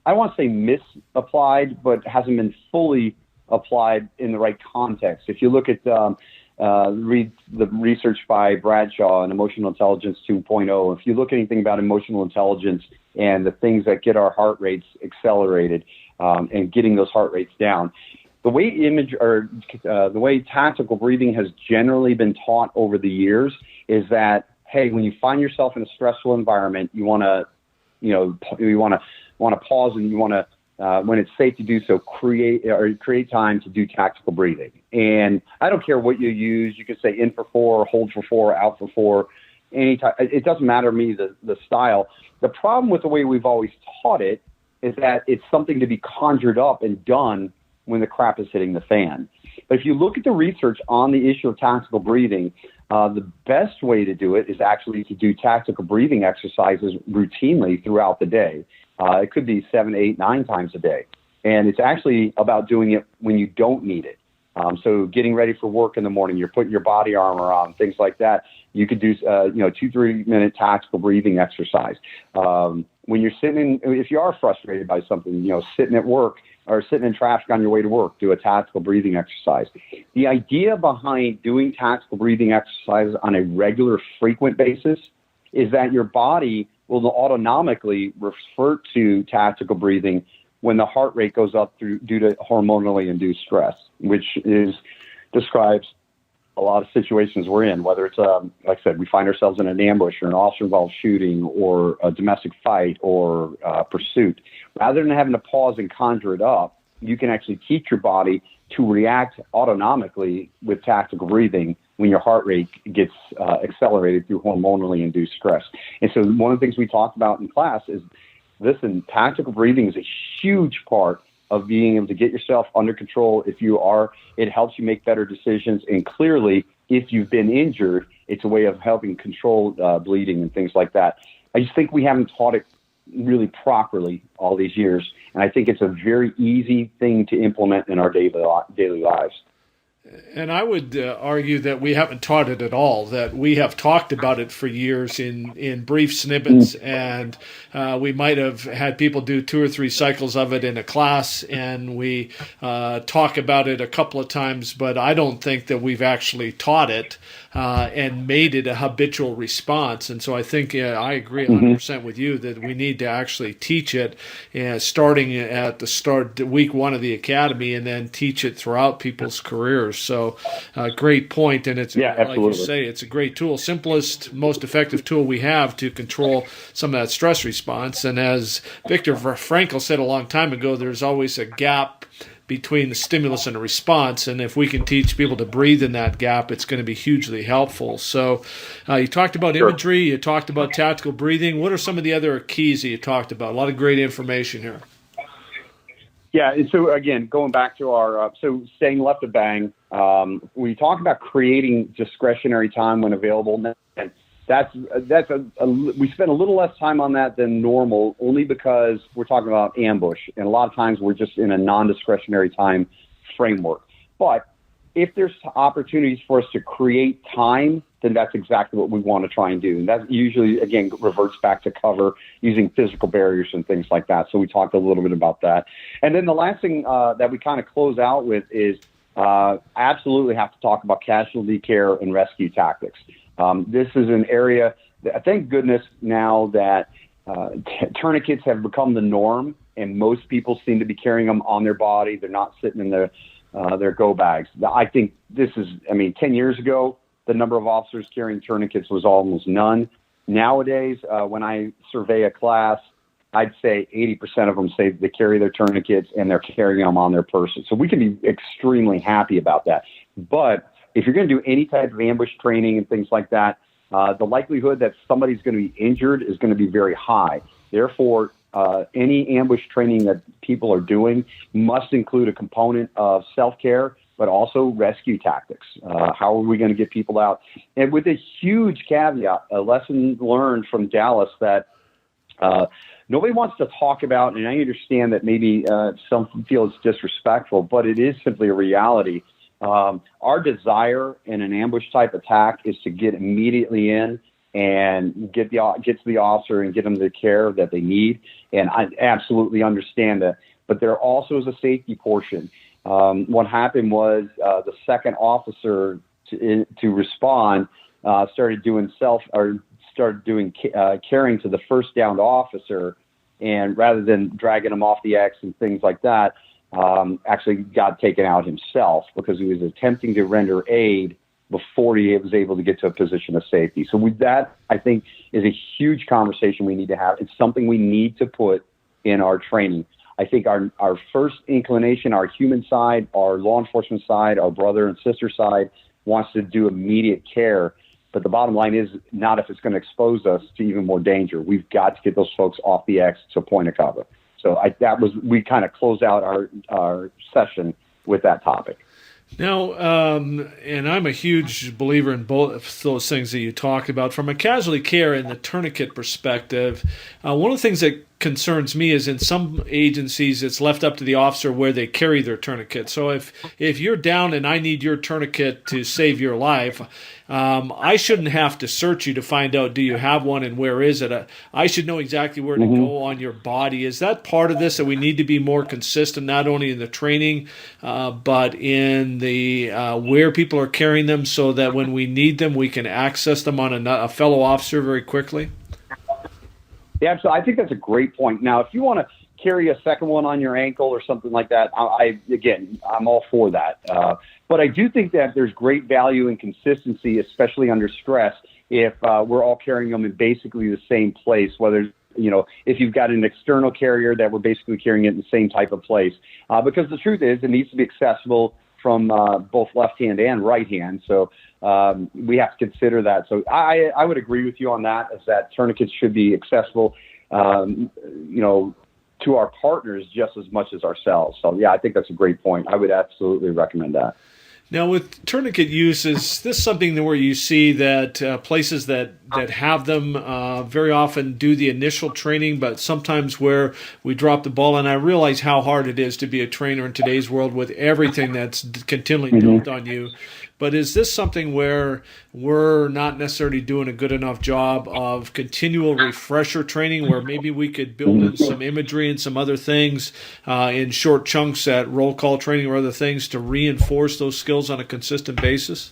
I don't want to say misapplied, but hasn't been fully applied in the right context. If you look at read the research by Bradshaw and Emotional Intelligence 2.0, if you look at anything about emotional intelligence and the things that get our heart rates accelerated and getting those heart rates down, the way tactical breathing has generally been taught over the years is that, hey, when you find yourself in a stressful environment, you want to pause, and you want to, when it's safe to do so, create time to do tactical breathing. And I don't care what you use. You can say in for 4, hold for 4, out for 4. It doesn't matter to me the style. The problem with the way we've always taught it is that it's something to be conjured up and done when the crap is hitting the fan. But if you look at the research on the issue of tactical breathing, the best way to do it is actually to do tactical breathing exercises routinely throughout the day. It could be 7, 8, 9 times a day. And it's actually about doing it when you don't need it. So getting ready for work in the morning, you're putting your body armor on, things like that. You could do, 2-3 minute tactical breathing exercise. When you're if you are frustrated by something, sitting at work or sitting in traffic on your way to work, do a tactical breathing exercise. The idea behind doing tactical breathing exercises on a regular, frequent basis is that your body will autonomically revert to tactical breathing when the heart rate goes up due to hormonally induced stress, which describes a lot of situations we're in, whether it's, like I said, we find ourselves in an ambush or an officer-involved shooting or a domestic fight or pursuit. Rather than having to pause and conjure it up, you can actually teach your body to react autonomically with tactical breathing when your heart rate gets accelerated through hormonally induced stress. And so one of the things we talked about in class is, listen, tactical breathing is a huge part of being able to get yourself under control. It helps you make better decisions. And clearly, if you've been injured, it's a way of helping control bleeding and things like that. I just think we haven't taught it really properly all these years. And I think it's a very easy thing to implement in our daily lives. And I would argue that we haven't taught it at all, that we have talked about it for years in brief snippets, and we might have had people do 2 or 3 cycles of it in a class, and we talk about it a couple of times, but I don't think that we've actually taught it and made it a habitual response. And so I think I agree 100% with you that we need to actually teach it, starting at the start, week 1 of the academy, and then teach it throughout people's careers. So great point, and it's like you say, it's a great tool, simplest, most effective tool we have to control some of that stress response. And as Viktor Frankl said a long time ago, there's always a gap between the stimulus and the response, and if we can teach people to breathe in that gap, it's going to be hugely helpful. So you talked about imagery, you talked about tactical breathing. What are some of the other keys that you talked about? A lot of great information here. Yeah, so again, going back to our, staying left of bang, we talk about creating discretionary time when available. And we spend a little less time on that than normal, only because we're talking about ambush. And a lot of times we're just in a non-discretionary time framework. But if there's opportunities for us to create time, then that's exactly what we want to try and do. And that usually, again, reverts back to cover, using physical barriers and things like that. So we talked a little bit about that. And then the last thing that we kind of close out with is absolutely have to talk about casualty care and rescue tactics. This is an area that, thank goodness now that tourniquets have become the norm, and most people seem to be carrying them on their body. They're not sitting in their go bags. I think 10 years ago, the number of officers carrying tourniquets was almost none. Nowadays, when I survey a class, I'd say 80% of them say they carry their tourniquets and they're carrying them on their person. So we can be extremely happy about that. But if you're going to do any type of ambush training and things like that, the likelihood that somebody's going to be injured is going to be very high. Therefore, any ambush training that people are doing must include a component of self-care, but also rescue tactics. How are we going to get people out? And with a huge caveat, a lesson learned from Dallas that nobody wants to talk about, and I understand that maybe some feel it's disrespectful, but it is simply a reality. Our desire in an ambush type attack is to get immediately in and get to the officer and get them the care that they need. And I absolutely understand that. But there also is a safety portion. What happened was the second officer to respond started doing caring to the first downed officer, and rather than dragging him off the X and things like that, actually got taken out himself because he was attempting to render aid before he was able to get to a position of safety. So with that, I think, is a huge conversation we need to have. It's something we need to put in our training. I think our first inclination, our human side, our law enforcement side, our brother and sister side wants to do immediate care. But the bottom line is not if it's going to expose us to even more danger. We've got to get those folks off the X to a point of cover. So we kind of close out our session with that topic. Now, and I'm a huge believer in both those things that you talked about. From a casualty care and the tourniquet perspective, one of the things that concerns me is in some agencies it's left up to the officer where they carry their tourniquet. So if you're down and I need your tourniquet to save your life, I shouldn't have to search you to find out do you have one and where is it. I should know exactly where to go on your body. Is that part of this, that we need to be more consistent, not only in the training but in the where people are carrying them, so that when we need them we can access them on a fellow officer very quickly? Yeah, so I think that's a great point. Now, if you want to carry a second one on your ankle or something like that, I'm all for that. But I do think that there's great value in consistency, especially under stress, if we're all carrying them in basically the same place, whether, if you've got an external carrier, that we're basically carrying it in the same type of place. Because the truth is, it needs to be accessible from both left hand and right hand. So we have to consider that. So I would agree with you on that, is that tourniquets should be accessible, to our partners just as much as ourselves. So, yeah, I think that's a great point. I would absolutely recommend that. Now, with tourniquet use, is this something where you see that places that have them very often do the initial training, but sometimes where we drop the ball? And I realize how hard it is to be a trainer in today's world with everything that's continually dumped on you. But is this something where we're not necessarily doing a good enough job of continual refresher training, where maybe we could build in some imagery and some other things in short chunks at roll call training or other things to reinforce those skills on a consistent basis?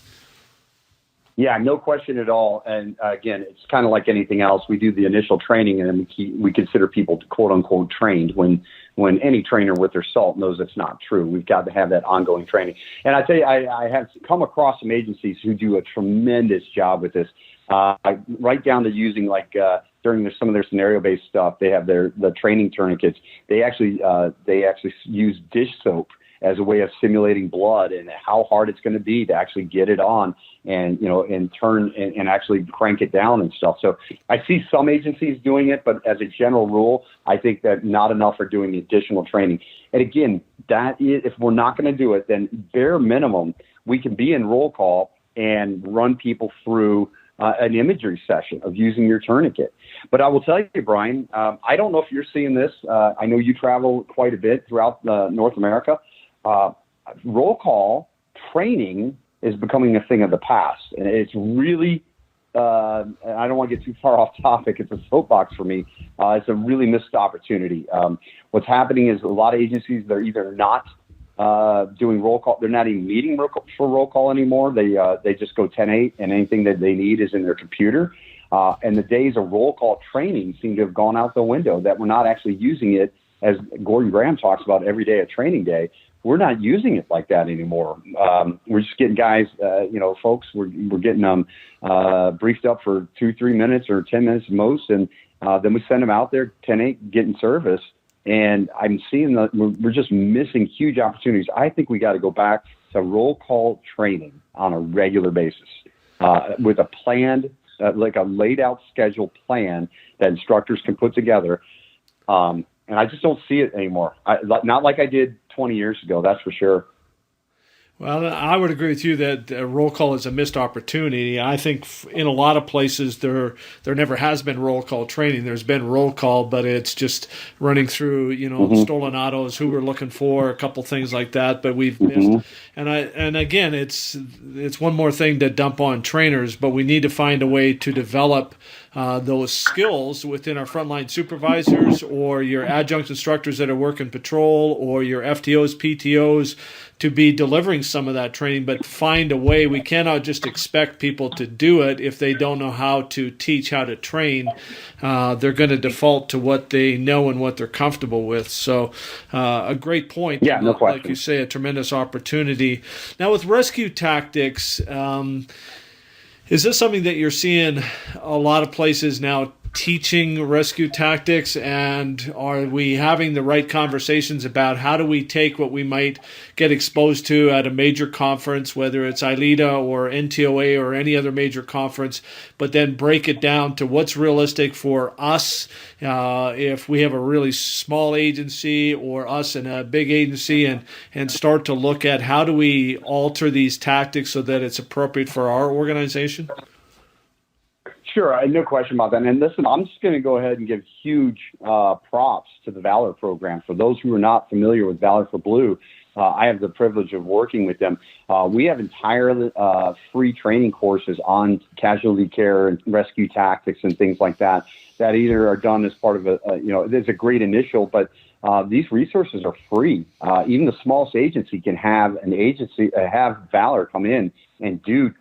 Yeah, no question at all. And again, it's kind of like anything else. We do the initial training, and then we consider people quote unquote trained when any trainer with their salt knows it's not true. We've got to have that ongoing training. And I tell you, I have come across some agencies who do a tremendous job with this, right down to using during some of their scenario-based stuff. They have the training tourniquets. They actually use dish soap as a way of simulating blood and how hard it's going to be to actually get it on and turn and actually crank it down and stuff. So I see some agencies doing it, but as a general rule, I think that not enough are doing additional training. And again, that is, if we're not going to do it, then bare minimum, we can be in roll call and run people through an imagery session of using your tourniquet. But I will tell you, Brian, I don't know if you're seeing this. I know you travel quite a bit throughout North America. Roll call training is becoming a thing of the past, and it's really I don't want to get too far off topic. It's a soapbox for me. It's a really missed opportunity. What's happening is a lot of agencies, they're either not doing roll call, they're not even meeting for roll call anymore. They just go 10-8, and anything that they need is in their computer. And the days of roll call training seem to have gone out the window, that we're not actually using it, as Gordon Graham talks about every day at training day. We're not using it like that anymore. We're just getting guys, folks, we're getting them briefed up for 2-3 minutes or 10 minutes most, and then we send them out there 10-8, getting service. And I'm seeing that we're just missing huge opportunities. I think we got to go back to roll call training on a regular basis with a planned, like a laid out schedule plan that instructors can put together. And I just don't see it anymore. Not like I did 20 years ago, that's for sure. Well, I would agree with you that roll call is a missed opportunity. I think in a lot of places there never has been roll call training. There's been roll call, but it's just running through, stolen autos, who we're looking for, a couple things like that. But we've missed. And again, it's one more thing to dump on trainers, but we need to find a way to develop those skills within our frontline supervisors or your adjunct instructors that are working patrol or your FTOs, PTOs, to be delivering some of that training, but find a way. We cannot just expect people to do it if they don't know how to teach how to train. They're going to default to what they know and what they're comfortable with. So a great point. Yeah, no question. Like you say, a tremendous opportunity. Now with rescue tactics, is this something that you're seeing a lot of places now teaching rescue tactics, and are we having the right conversations about how do we take what we might get exposed to at a major conference, whether it's ILETA or NTOA or any other major conference, but then break it down to what's realistic for us if we have a really small agency or us in a big agency, and start to look at how do we alter these tactics so that it's appropriate for our organization? Sure, no question about that. And listen, I'm just going to go ahead and give huge props to the Valor program. For those who are not familiar with Valor for Blue, I have the privilege of working with them. We have entirely free training courses on casualty care and rescue tactics and things like that either are done as part of there's a great initial, but these resources are free. Even the smallest agency can have have Valor come in and do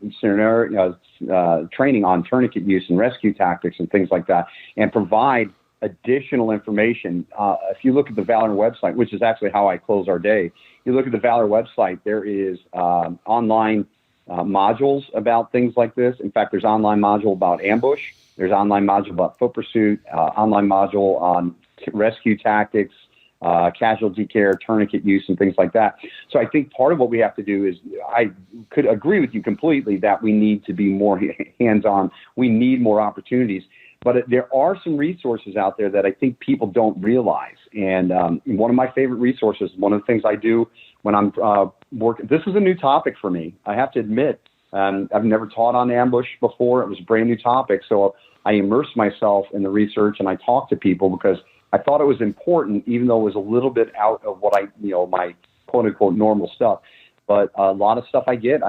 training on tourniquet use and rescue tactics and things like that, and provide additional information. If you look at the Valor website, which is actually how I close our day, you look at the Valor website, there is online modules about things like this. In fact, there's online module about ambush. There's online module about foot pursuit, online module on rescue tactics, casualty care, tourniquet use, and things like that. So I think part of what we have to do is, I could agree with you completely that we need to be more hands-on. We need more opportunities. But there are some resources out there that I think people don't realize. And one of my favorite resources, one of the things I do when I'm working, this is a new topic for me, I have to admit. I've never taught on ambush before. It was a brand new topic. So I immersed myself in the research and I talked to people because I thought it was important, even though it was a little bit out of what my quote unquote normal stuff. But a lot of stuff I get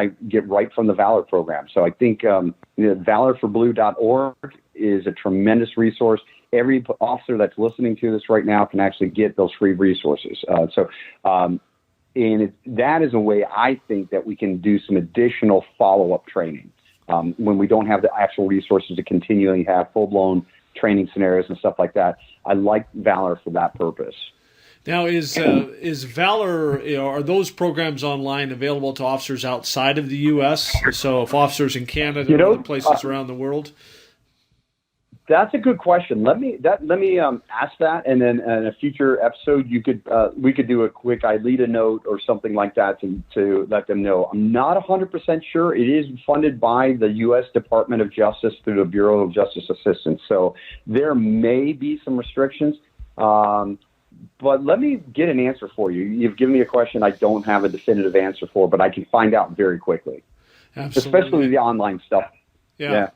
right from the Valor program. So I think valorforblue.org is a tremendous resource. Every officer that's listening to this right now can actually get those free resources. That is a way I think that we can do some additional follow-up training when we don't have the actual resources to continually have full-blown training scenarios and stuff like that. I like Valor for that purpose. Now, is Valor, are those programs online available to officers outside of the U.S.? So if officers in Canada or other places around the world? That's a good question. Let me ask that, and then in a future episode, we could do a quick ILETA note or something like that to let them know. I'm not 100% sure. It is funded by the U.S. Department of Justice through the Bureau of Justice Assistance, so there may be some restrictions. But let me get an answer for you. You've given me a question I don't have a definitive answer for, but I can find out very quickly. Absolutely. Especially the online stuff. Yeah.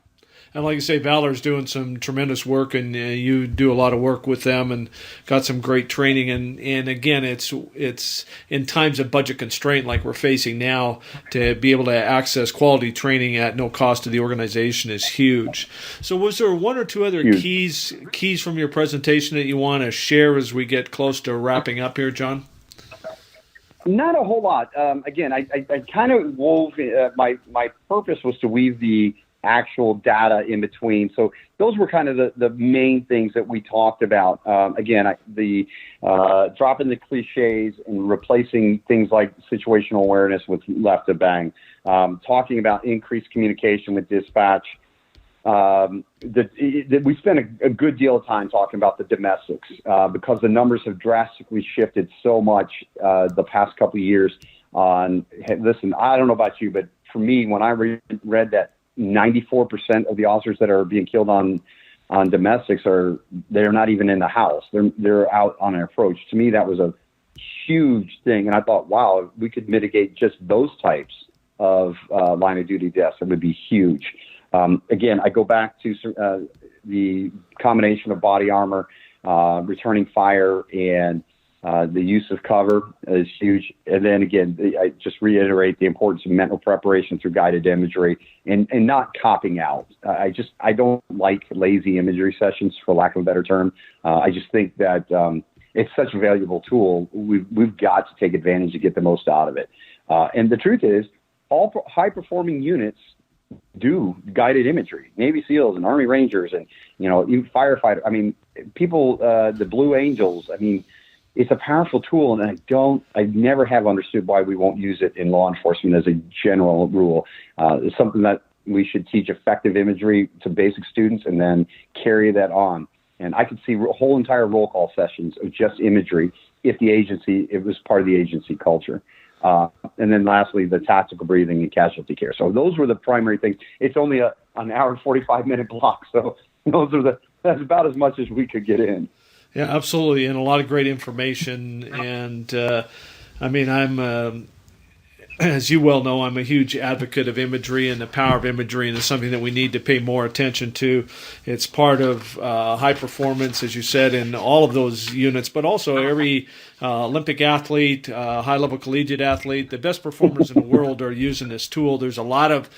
And like you say, Valor's doing some tremendous work, and you do a lot of work with them and got some great training. And again, it's in times of budget constraint like we're facing now, to be able to access quality training at no cost to the organization is huge. So was there one or two other keys from your presentation that you want to share as we get close to wrapping up here, John? Not a whole lot. Again, I kind of wove, my purpose was to weave the actual data in between. So those were kind of the main things that we talked about. Again, dropping the cliches and replacing things like situational awareness with left to bang. Talking about increased communication with dispatch. We spent a good deal of time talking about the domestics because the numbers have drastically shifted so much the past couple of years. Listen, I don't know about you, but for me, when I read that 94% of the officers that are being killed on domestics they're not even in the house. They're out on an approach. To me, that was a huge thing. And I thought, wow, if we could mitigate just those types of line of duty deaths, it would be huge. Again, I go back to the combination of body armor, returning fire, and the use of cover is huge. And then again, I just reiterate the importance of mental preparation through guided imagery and not copping out. I don't like lazy imagery sessions, for lack of a better term. I just think that it's such a valuable tool. We've got to take advantage to get the most out of it. And the truth is, all high performing units do guided imagery. Navy SEALs and Army Rangers and even firefighters. I mean, people, the Blue Angels. I mean, it's a powerful tool, and I never have understood why we won't use it in law enforcement as a general rule. It's something that we should teach effective imagery to basic students and then carry that on. And I could see whole entire roll call sessions of just imagery if it was part of the agency culture. And then lastly, the tactical breathing and casualty care. So those were the primary things. It's only an hour and 45-minute block. So that's about as much as we could get in. Yeah, absolutely. And a lot of great information. And I'm as you well know, I'm a huge advocate of imagery and the power of imagery, and it's something that we need to pay more attention to. It's part of high performance, as you said, in all of those units, but also every Olympic athlete, high-level collegiate athlete, the best performers in the world are using this tool. There's a lot of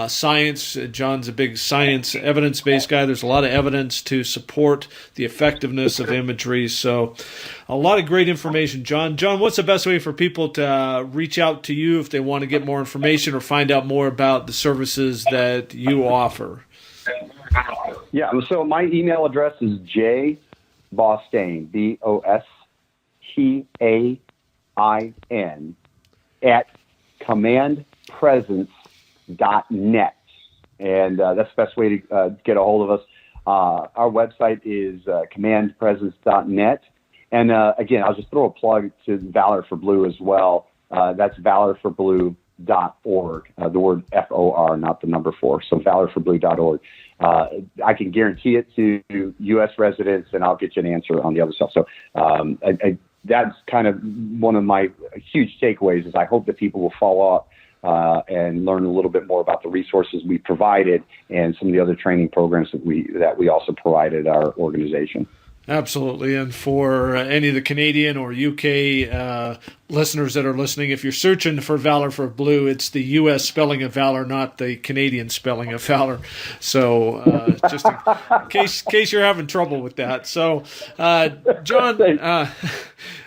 science. John's a big science, evidence-based guy. There's a lot of evidence to support the effectiveness of imagery. So a lot of great information. John, what's the best way for people to reach out to you if they want to get more information or find out more about the services that you offer? Yeah, so my email address is jbostain, BOSTAIN, at commandpresence.net. And that's the best way to get a hold of us. Our website is commandpresence.net. And again, I'll just throw a plug to Valor for Blue as well. That's valorforblue.org, the word FOR, not the number 4. So valorforblue.org. I can guarantee it to U.S. residents, and I'll get you an answer on the other stuff. So that's kind of one of my huge takeaways is I hope that people will follow up and learn a little bit more about the resources we provided and some of the other training programs that we also provided our organization. Absolutely. And for any of the Canadian or UK listeners that are listening, if you're searching for Valor for Blue, it's the U.S. spelling of Valor, not the Canadian spelling of Valor. So just in case you're having trouble with that. So, John,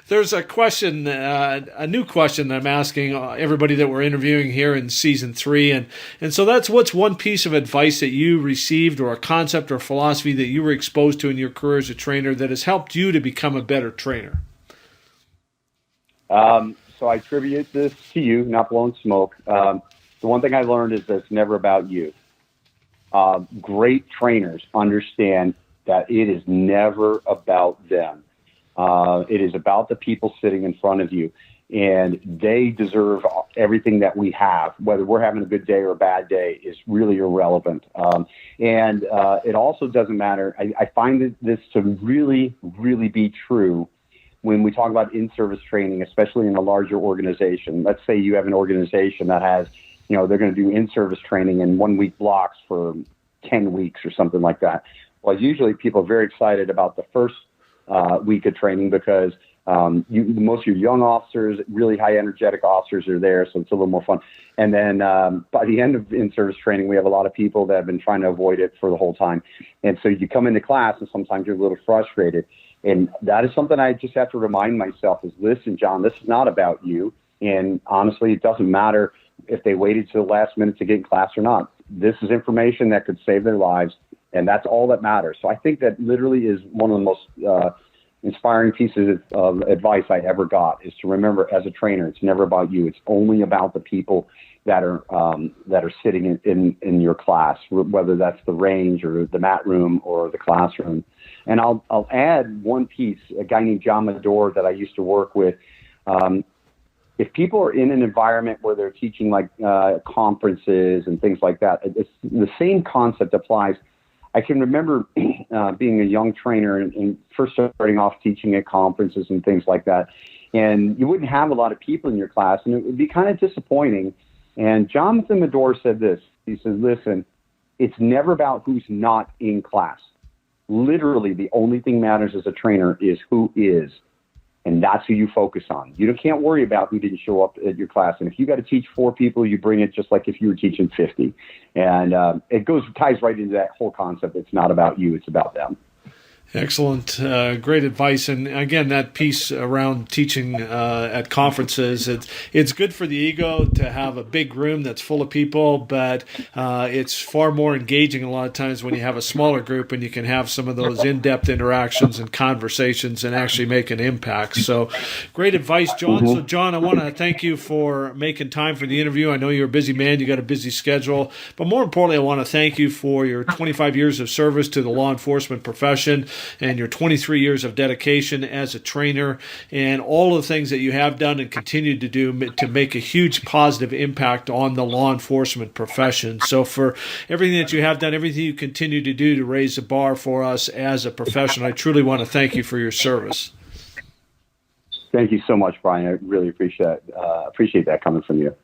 there's a question, a new question that I'm asking everybody that we're interviewing here in season 3. And so that's, what's one piece of advice that you received or a concept or philosophy that you were exposed to in your career as a trainer that has helped you to become a better trainer? So I attribute this to you, not blowing smoke. The one thing I learned is that it's never about you. Great trainers understand that it is never about them. It is about the people sitting in front of you, and they deserve everything that we have. Whether we're having a good day or a bad day is really irrelevant. And it also doesn't matter. I find this to really, really be true when we talk about in-service training, especially in a larger organization. Let's say you have an organization that has, they're going to do in-service training in 1-week blocks for 10 weeks or something like that. Well, usually people are very excited about the first week of training because most of your young officers, really high energetic officers are there, so it's a little more fun. And then by the end of in-service training, we have a lot of people that have been trying to avoid it for the whole time. And so you come into class and sometimes you're a little frustrated. And that is something I just have to remind myself is, listen, John, this is not about you. And honestly, it doesn't matter if they waited to the last minute to get in class or not. This is information that could save their lives, and that's all that matters. So I think that literally is one of the most inspiring pieces of advice I ever got, is to remember, as a trainer, it's never about you. It's only about the people that are sitting in your class, whether that's the range or the mat room or the classroom. And I'll add one piece, a guy named John Medor that I used to work with. If people are in an environment where they're teaching like conferences and things like that, it's the same concept applies. I can remember being a young trainer and first starting off teaching at conferences and things like that. And you wouldn't have a lot of people in your class, and it would be kind of disappointing. And Jonathan Medor said this. He said, listen, it's never about who's not in class. Literally, the only thing matters as a trainer is who is. And that's who you focus on. You can't worry about who didn't show up at your class. And if you got to teach 4 people, you bring it just like if you were teaching 50. And it ties right into that whole concept. It's not about you. It's about them. Excellent. Great advice. And again, that piece around teaching at conferences, it's good for the ego to have a big room that's full of people, but it's far more engaging a lot of times when you have a smaller group and you can have some of those in-depth interactions and conversations and actually make an impact. So great advice, John. So John, I want to thank you for making time for the interview. I know you're a busy man. You got a busy schedule, but more importantly, I want to thank you for your 25 years of service to the law enforcement profession and your 23 years of dedication as a trainer and all of the things that you have done and continue to do to make a huge positive impact on the law enforcement profession. So for everything that you have done, everything you continue to do to raise the bar for us as a profession, I truly want to thank you for your service. Thank you so much, Brian. I really appreciate that coming from you.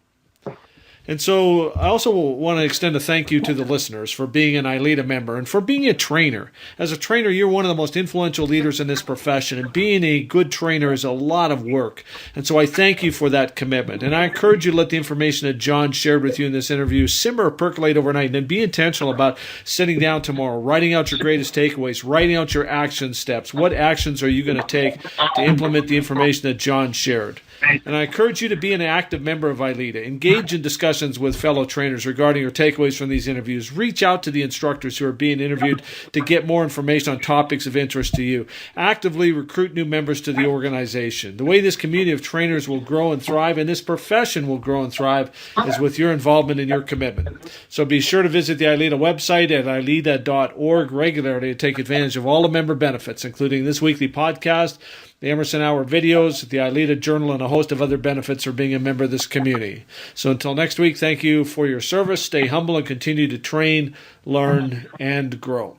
And so I also want to extend a thank you to the listeners for being an ILEADA member and for being a trainer. As a trainer, you're one of the most influential leaders in this profession, and being a good trainer is a lot of work. And so I thank you for that commitment. And I encourage you to let the information that John shared with you in this interview simmer or percolate overnight, and then be intentional about sitting down tomorrow, writing out your greatest takeaways, writing out your action steps. What actions are you going to take to implement the information that John shared? And I encourage you to be an active member of ILEADA. Engage in discussions with fellow trainers regarding your takeaways from these interviews. Reach out to the instructors who are being interviewed to get more information on topics of interest to you. Actively recruit new members to the organization. The way this community of trainers will grow and thrive, and this profession will grow and thrive, is with your involvement and your commitment. So be sure to visit the ILEADA website at ileada.org regularly to take advantage of all the member benefits, including this weekly podcast, the Emerson Hour videos, the ILEADA Journal, and a host of other benefits for being a member of this community. So until next week, thank you for your service. Stay humble and continue to train, learn, and grow.